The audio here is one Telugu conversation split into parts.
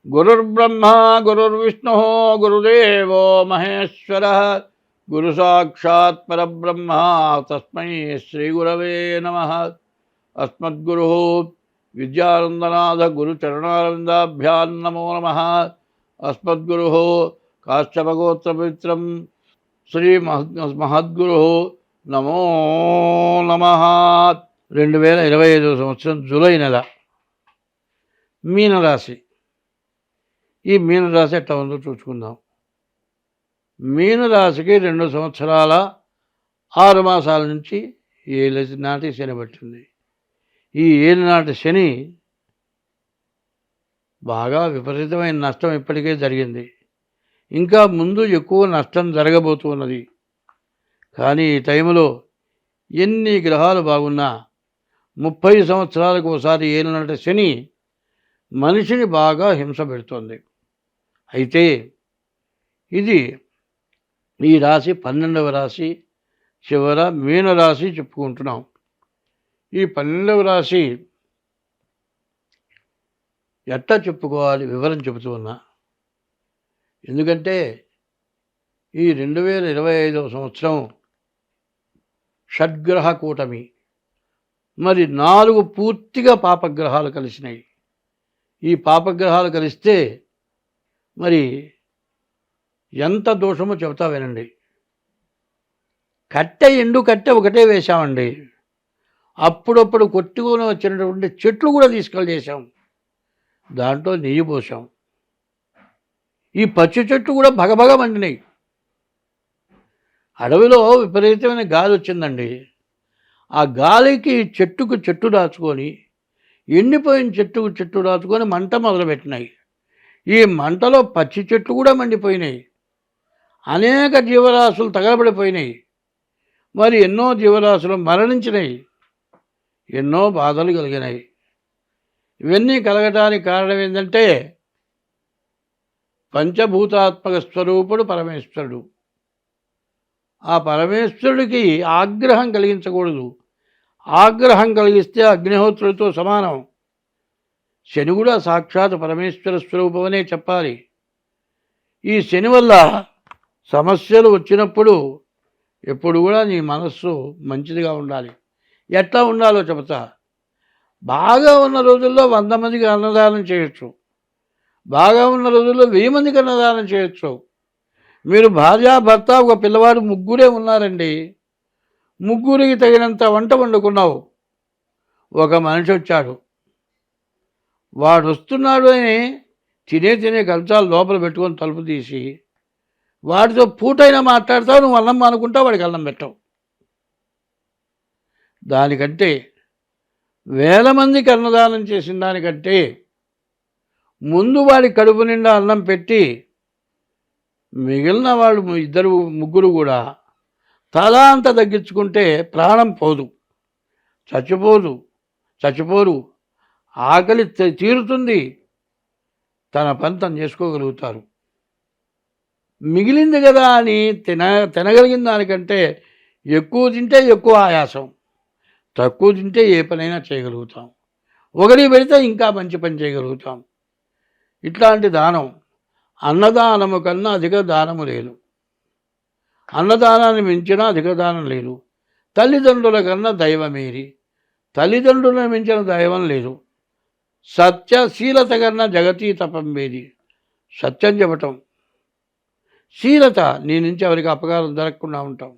గురుర్బ్రహ్మ గురుర్విష్ణు గురుదేవో మహేశ్వర గురు సాక్షాత్ పరబ్రహ్మ తస్మై శ్రీ గురవే నమః. అస్మద్గురు విద్యానందనాథ గురు చరణారవిందాభ్యాం నమో నమః. అస్మద్గురు కాశ్యపగోత్ర పవిత్రం శ్రీ మహద్గురు నమో నమః. 2025 సంవత్సరం జూలై నెల మీనరాశి. ఈ మీనరాశి ఎట్లా ఉందో చూసుకుందాం. మీనరాశికి 2 సంవత్సరాల 6 మాసాల నుంచి ఏళ్ళ నాటి శని పట్టింది. ఈ ఏళ్ళ నాటి శని బాగా విపరీతమైన నష్టం ఇప్పటికే జరిగింది. ఇంకా ముందు ఎక్కువ నష్టం జరగబోతున్నది. కానీ ఈ టైంలో ఎన్ని గ్రహాలు బాగున్నా 30 సంవత్సరాలకు ఒకసారి ఏళ్ళ నాటి శని మనిషిని బాగా హింస పెడుతోంది. అయితే ఇది ఈ రాశి 12వ రాశి, చివర మీనరాశి చెప్పుకుంటున్నాం. ఈ 12వ రాశి ఎట్లా చెప్పుకోవాలి వివరం చెబుతూ ఉన్నా. ఎందుకంటే ఈ 2025 సంవత్సరం షడ్గ్రహ కూటమి. మరి 4 పూర్తిగా పాపగ్రహాలు కలిసినాయి. ఈ పాపగ్రహాలు కలిస్తే మరి ఎంత దోషమో చెబుతా వినండి. ఎండు కట్టె ఒకటే వేశామండి. అప్పుడప్పుడు కొట్టుకొని వచ్చినటువంటి చెట్లు కూడా తీసుకెళ్ళి చేశాం. దాంట్లో నెయ్యి పోసాం. ఈ పచ్చి చెట్లు కూడా భగభగ మండినాయి. అడవిలో విపరీతమైన గాలి వచ్చిందండి. ఆ గాలికి చెట్టుకు చెట్టు దాచుకొని, ఎండిపోయిన చెట్టుకు చెట్టు దాచుకొని మంట మొదలుపెట్టినాయి. ఈ మంటలో పచ్చి చెట్లు కూడా మండిపోయినాయి. అనేక జీవరాశులు తగలబడిపోయినాయి. మరి ఎన్నో జీవరాశులు మరణించినాయి. ఎన్నో బాధలు కలిగినాయి. ఇవన్నీ కలగటానికి కారణం ఏంటంటే పంచభూతాత్మక స్వరూపుడు పరమేశ్వరుడు. ఆ పరమేశ్వరుడికి ఆగ్రహం కలిగించకూడదు. ఆగ్రహం కలిగిస్తే అగ్నిహోత్రుడితో సమానం. శని కూడా సాక్షాత్ పరమేశ్వర స్వరూపమనే చెప్పాలి. ఈ శని వల్ల సమస్యలు వచ్చినప్పుడు ఎప్పుడు కూడా నీ మనస్సు మంచిదిగా ఉండాలి. ఎట్లా ఉండాలో చెబుతా. బాగా ఉన్న రోజుల్లో 100 మందికి అన్నదానం చేయొచ్చు. బాగా ఉన్న రోజుల్లో 1000 మందికి అన్నదానం చేయొచ్చు. మీరు భార్యాభర్త ఒక పిల్లవాడు ముగ్గురే ఉన్నారండి. ముగ్గురికి తగినంత వంట వండుకున్నావు. ఒక మనిషి వచ్చాడు. వాడు వస్తున్నాడు అని తినే కంచాలు లోపల పెట్టుకొని తలుపు తీసి వాడితో పూటైనా మాట్లాడతావు. నువ్వు అన్నం అనుకుంటావు, వాడికి అన్నం పెట్టావు. దానికంటే 1000 మందికి అన్నదానం చేసిన దానికంటే ముందు వాడి కడుపు నిండా అన్నం పెట్టి మిగిలిన వాళ్ళు ముగ్గురు కూడా తలా అంత తగ్గించుకుంటే ప్రాణం పోదు, చచ్చిపోరు. ఆకలి తీరుతుంది. తన పని తను చేసుకోగలుగుతారు. మిగిలింది కదా అని తినగలిగిన దానికంటే ఎక్కువ తింటే ఎక్కువ ఆయాసం, తక్కువ తింటే ఏ పనైనా చేయగలుగుతాం. ఒకరి పెడితే ఇంకా మంచి పని చేయగలుగుతాం. ఇట్లాంటి దానం అన్నదానము కన్నా అధిక దానము లేదు. అన్నదానాన్ని మించిన అధిక దానం లేదు. తల్లిదండ్రుల కన్నా దైవమేరి, తల్లిదండ్రులను మించిన దైవం లేదు. సత్యశీలత కన్నా జగతీ తపం వేది. సత్యం చెప్పటం, శీలత, నీ నుంచి ఎవరికి అపకారం జరగకుండా ఉంటాం.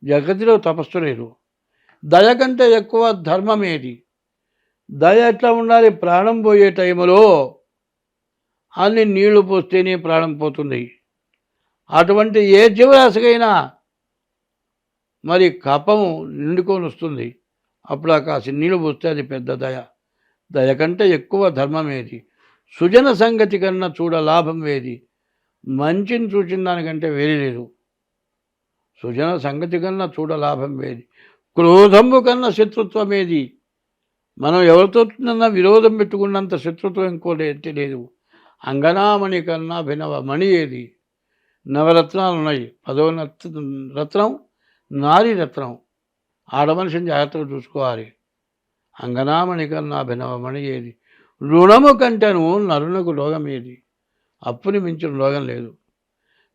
జగతిలో తపస్సు లేదు. దయ కంటే ఎక్కువ ధర్మం ఏది? దయ ఎట్లా ఉండాలి? ప్రాణం పోయే టైంలో అన్ని నీళ్లు పోస్తేనే ప్రాణం పోతుంది. అటువంటి ఏ జీవరాశికైనా మరి కపము నిండుకొని వస్తుంది. అప్పుడు ఆ కాసి నీళ్లు పోస్తే అది పెద్ద దయ. దయ కంటే ఎక్కువ ధర్మం ఏది? సుజన సంగతి కన్నా చూడ లాభం వేది. మంచిని చూసిన దానికంటే వేరే లేదు. సుజన సంగతి కన్నా చూడ లాభం వేది. క్రోధము కన్నా శత్రుత్వం ఏది? మనం ఎవరితో విరోధం పెట్టుకున్నంత శత్రుత్వం ఇంకోటి లేదు. అంగనామణి కన్నా భినవ మణి ఏది? నవరత్నాలు ఉన్నాయి. 10వ రత్నం నారీ రత్నం. ఆడమనిషిని జాగ్రత్తగా చూసుకోవాలి. అంగనామణి కన్నా భినవ మణి ఏది? రుణము కంటెను నరునకు రోగమేది, అప్పుని మించిన రోగం లేదు.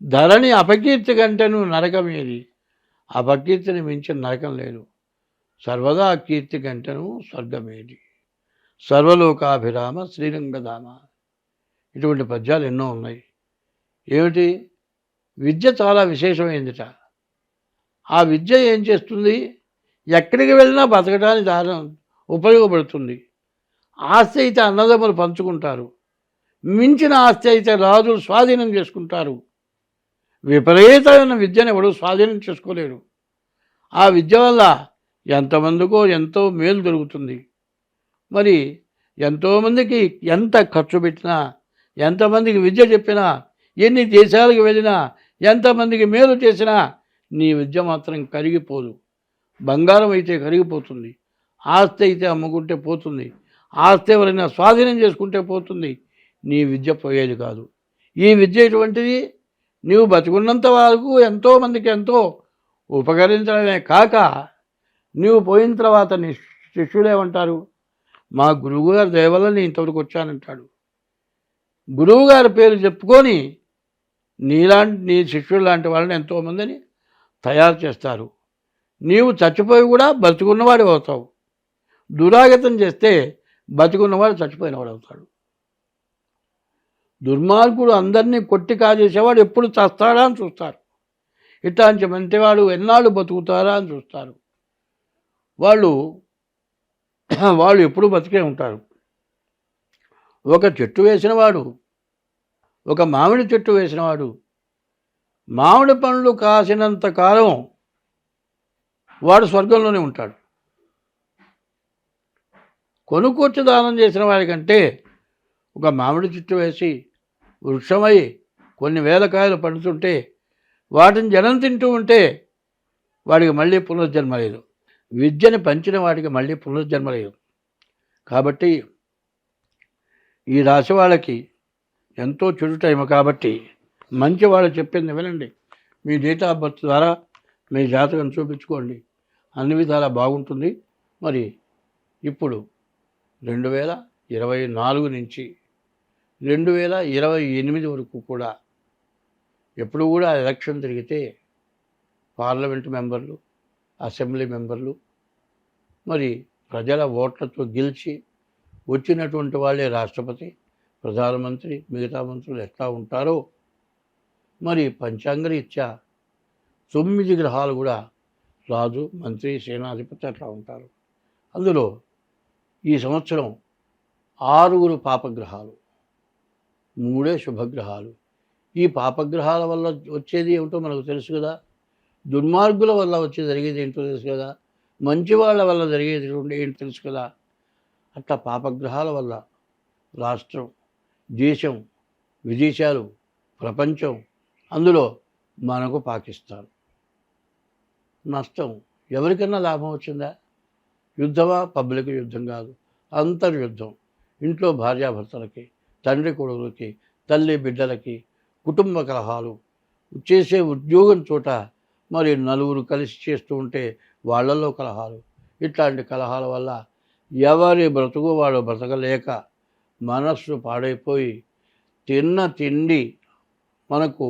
ధరణి అపకీర్తి కంటెను నరకమేది, అపకీర్తిని మించిన నరకం లేదు. సర్వదా కీర్తి కంటెను స్వర్గమేది, సర్వలోకాభిరామ శ్రీరంగధామ. ఇటువంటి పద్యాలు ఎన్నో ఉన్నాయి. ఏమిటి? విద్య చాలా విశేషమైందిట. ఆ విద్య ఏం చేస్తుంది? ఎక్కడికి వెళ్ళినా బతకడానికి దారి ఉపయోగపడుతుంది. ఆస్తి అయితే అన్నదమ్ములు పంచుకుంటారు, మించిన ఆస్తి అయితే రాజులు స్వాధీనం చేసుకుంటారు. విపరీతమైన విద్యను ఎవడు స్వాధీనం చేసుకోలేడు. ఆ విద్య వల్ల ఎంతమందికో ఎంతో మేలు జరుగుతుంది. మరి ఎంతోమందికి ఎంత ఖర్చు పెట్టినా, ఎంతమందికి విద్య చెప్పినా, ఎన్ని దేశాలకు వెళ్ళినా, ఎంతమందికి మేలు చేసినా నీ విద్య మాత్రం కరిగిపోదు. బంగారం అయితే కరిగిపోతుంది, ఆస్తి అయితే అమ్ముకుంటే పోతుంది, ఆస్తి ఎవరైనా స్వాధీనం చేసుకుంటే పోతుంది, నీ విద్య పోయేది కాదు. ఈ విద్య ఎటువంటిది? నీవు బతుకున్నంత వరకు ఎంతోమందికి ఎంతో ఉపకరించడమే కాక, నీవు పోయిన తర్వాత నీ శిష్యులేమంటారు? మా గురువుగారి దయవల్ల నేను ఇంతవరకు వచ్చానంటాడు. గురువుగారి పేరు చెప్పుకొని నీ శిష్యుడు లాంటి వాళ్ళని ఎంతోమందిని తయారు చేస్తారు. నీవు చచ్చిపోయి కూడా బతుకున్నవాడు అవుతావు. దురాగతం చేస్తే బతుకున్నవాడు చచ్చిపోయినవాడు అవుతాడు. దుర్మార్గుడు అందరినీ కొట్టి కాజేసేవాడు ఎప్పుడు చస్తాడా అని చూస్తారు. ఇట్లాంటి మంచివాడు ఎన్నాళ్ళు బతుకుతారా అని చూస్తారు. వాళ్ళు ఎప్పుడు బతికే ఉంటారు. ఒక చెట్టు వేసినవాడు, ఒక మామిడి చెట్టు వేసినవాడు మామిడి పండ్లు కాసినంత కాలం వాడు స్వర్గంలోనే ఉంటాడు. కొనుక్కొచ్చి దానం చేసిన వాడికంటే ఒక మామిడి చెట్టు వేసి వృక్షమై కొన్ని వేల కాయలు పండుతుంటే వాటిని జనం తింటూ ఉంటే వాడికి మళ్ళీ పునర్జన్మ లేదు. విద్యని పంచిన వాడికి మళ్ళీ పునర్జన్మ లేదు. కాబట్టి ఈ రాశి వాళ్ళకి ఎంతో చెడు టైం. కాబట్టి మంచి వాళ్ళు చెప్పింది వినండి. మీ డేట్ ఆఫ్ బర్త్ ద్వారా మీ జాతకం చూపించుకోండి, అన్ని విధాలా బాగుంటుంది. మరి ఇప్పుడు 2024 నుంచి 2028 వరకు కూడా ఎప్పుడు కూడా ఎలక్షన్ తిరిగితే పార్లమెంటు మెంబర్లు, అసెంబ్లీ మెంబర్లు మరి ప్రజల ఓట్లతో గెలిచి వచ్చినటువంటి వాళ్ళే రాష్ట్రపతి, ప్రధానమంత్రి, మిగతా మంత్రులు ఎట్లా ఉంటారో మరి పంచాంగరీత్యా 9 గ్రహాలు కూడా రాజు, మంత్రి, సేనాధిపతి అట్లా ఉంటారు. అందులో ఈ సంవత్సరం 6 పాపగ్రహాలు, 3 శుభగ్రహాలు. ఈ పాపగ్రహాల వల్ల వచ్చేది ఏమిటో మనకు తెలుసు కదా. దుర్మార్గుల వల్ల జరిగేది ఏంటో తెలుసు కదా. మంచి వాళ్ళ వల్ల జరిగేది ఏంటో తెలుసు కదా. అట్లా పాపగ్రహాల వల్ల రాష్ట్రం, దేశం, విదేశాలు, ప్రపంచం, అందులో మనకు పాకిస్తాన్ నష్టం. ఎవరికన్నా లాభం వచ్చిందా? యుద్ధమా? పబ్లిక్ యుద్ధం కాదు, అంతర్యుద్ధం. ఇంట్లో భార్యాభర్తలకి, తండ్రి కొడుకులకి, తల్లి బిడ్డలకి కుటుంబ కలహాలు, చేసే ఉద్యోగం చోట మరి నలుగురు కలిసి చేస్తూ ఉంటే వాళ్ళల్లో కలహాలు. ఇట్లాంటి కలహాల వల్ల ఎవరి బ్రతుకు వాడు బ్రతకలేక మనస్సు పాడైపోయి తిన్న తిండి మనకు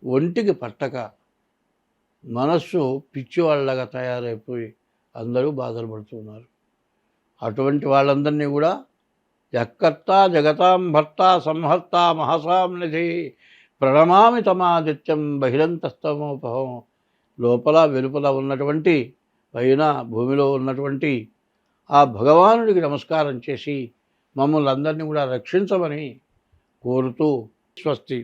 ఒంటికి పట్టక మనస్సు పిచ్చివాళ్ళగా తయారైపోయి అందరూ బాధలు పడుతున్నారు. అటువంటి వాళ్ళందరినీ కూడా యక్కర్త జగతాం భర్త సంహర్త మహసాం నిధి ప్రణమామి తమాదిత్యం బహిరంతస్తమోపహం. లోపల వెలుపల ఉన్నటువంటి, పైన భూమిలో ఉన్నటువంటి ఆ భగవానుడికి నమస్కారం చేసి మమ్మల్ని అందరినీ కూడా రక్షించమని కోరుతూ స్వస్తి.